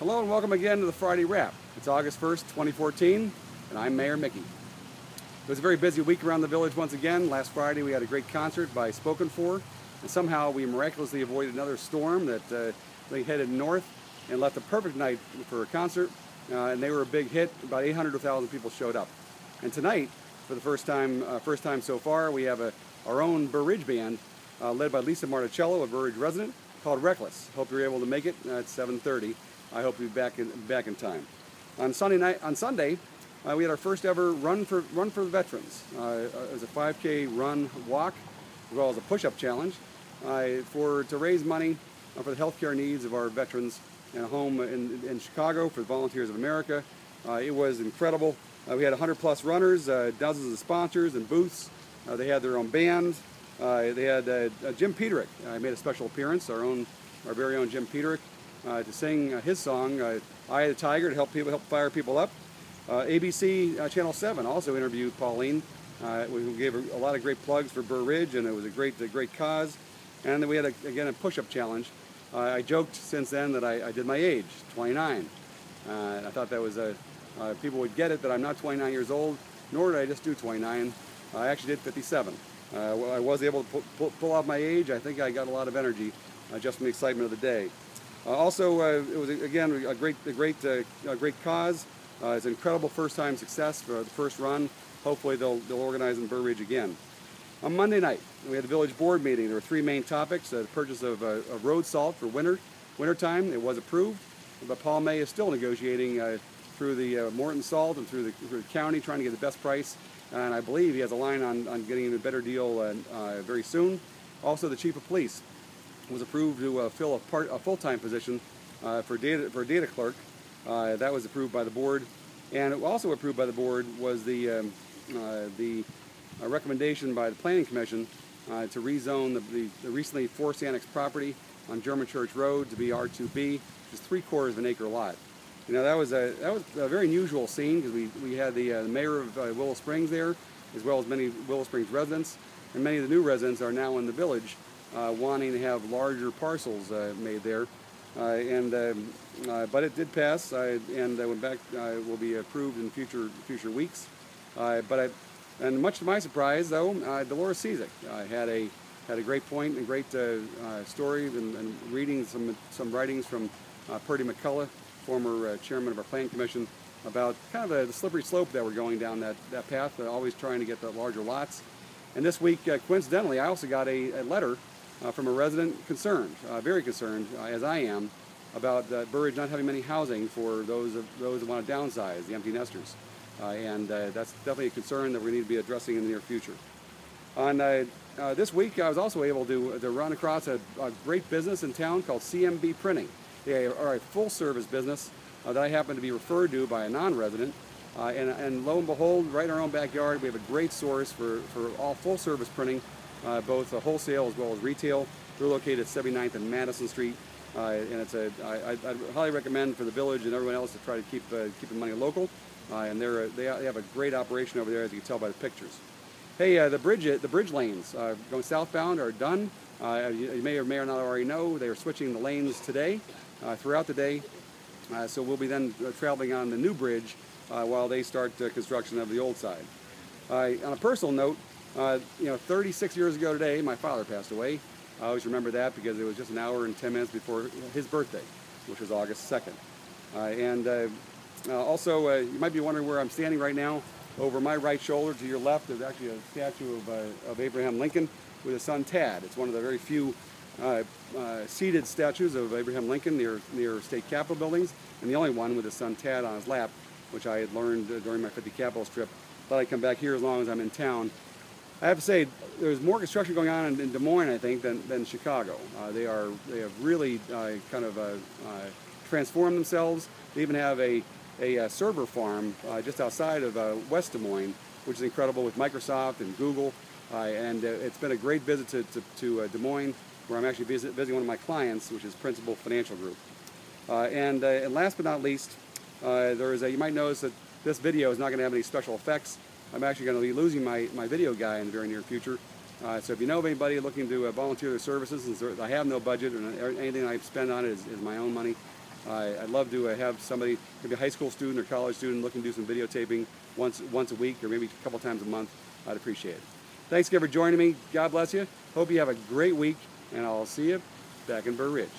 Hello and welcome again to the Friday Wrap. It's August 1st, 2014, and I'm Mayor Mickey. It was a very busy week around the village once again. Last Friday we had a great concert by Spoken For, and somehow we miraculously avoided another storm that they headed north and left a perfect night for a concert, and they were a big hit. About 800 to 1,000 people showed up. And tonight, for the first time so far, we have our own Burr Ridge band led by Lisa Marticello, a Burr Ridge resident, called Reckless. Hope you're able to make it at 7:30. I hope you'll be back in time. On Sunday, we had our first ever run for the veterans. It was a 5K run walk, as well as a push-up challenge, to raise money for the healthcare needs of our veterans in a home in Chicago for the Volunteers of America. It was incredible. We had 100+ runners, dozens of sponsors and booths. They had their own band. They had Jim Peterick. Made a special appearance. Our very own Jim Peterick. To sing his song, Eye of the Tiger, to help fire people up. ABC Channel 7 also interviewed Pauline, who gave a lot of great plugs for Burr Ridge, and it was a great cause. And then we had again a push-up challenge. I joked since then that I did my age, 29. I thought that was people would get it that I'm not 29 years old, nor did I just do 29. I actually did 57. I was able to pull off my age. I think I got a lot of energy just from the excitement of the day. Also, it was again a great cause. It's an incredible first-time success for the first run. Hopefully, they'll organize in Burr Ridge again. On Monday night, we had a village board meeting. There were three main topics: the purchase of road salt for wintertime. It was approved, but Paul May is still negotiating through the Morton Salt and through the county, trying to get the best price. And I believe he has a line on getting a better deal very soon. Also, the chief of police was approved to fill a full-time position for a data clerk. That was approved by the board, and also approved by the board was the recommendation by the Planning Commission to rezone the recently forced annexed property on German Church Road to be R2B, which is 3/4 of an acre lot. You know, that was a very unusual scene, because we had the mayor of Willow Springs there, as well as many Willow Springs residents, and many of the new residents are now in the village wanting to have larger parcels made there. But it did pass, and went back. Will be approved in future weeks. And much to my surprise, though, Dolores Cizik had a great point and great story, and reading some writings from Purdy McCullough, former chairman of our Planning Commission, about kind of the slippery slope that we're going down that path, always trying to get the larger lots. And this week, coincidentally, I also got a letter from a resident concerned, very concerned, as I am, about Burr Ridge not having many housing for those that want to downsize, the empty nesters. And that's definitely a concern that we need to be addressing in the near future. On this week, I was also able to run across a great business in town called CMB Printing. They are a full-service business that I happen to be referred to by a non-resident. And lo and behold, right in our own backyard, we have a great source for all full-service printing, both wholesale as well as retail. They're located at 79th and Madison Street, and I'd highly recommend for the village and everyone else to try to keep the money local. And they have a great operation over there, as you can tell by the pictures. Hey, the bridge lanes going southbound are done. You may or may not already know they are switching the lanes today, throughout the day. So we'll be then traveling on the new bridge while they start construction of the old side. On a personal note, 36 years ago today, my father passed away. I always remember that because it was just an hour and 10 minutes before his birthday, which was August 2nd. Also, you might be wondering where I'm standing right now. Over my right shoulder to your left is actually a statue of Abraham Lincoln with his son Tad. It's one of the very few seated statues of Abraham Lincoln near state capitol buildings, and the only one with his son Tad on his lap, which I had learned during my 50 Capitals trip. Thought I'd come back here as long as I'm in town. I have to say, there's more construction going on in Des Moines, I think, than Chicago. They have really kind of transformed themselves. They even have a server farm just outside of West Des Moines, which is incredible, with Microsoft and Google. And it's been a great visit to Des Moines, where I'm actually visiting one of my clients, which is Principal Financial Group. And last but not least, you might notice that this video is not going to have any special effects. I'm actually going to be losing my video guy in the very near future. So if you know of anybody looking to volunteer their services, since I have no budget and anything I spend on it is my own money, I'd love to have somebody, maybe a high school student or college student, looking to do some videotaping once a week or maybe a couple times a month. I'd appreciate it. Thanks again for joining me. God bless you. Hope you have a great week, and I'll see you back in Burr Ridge.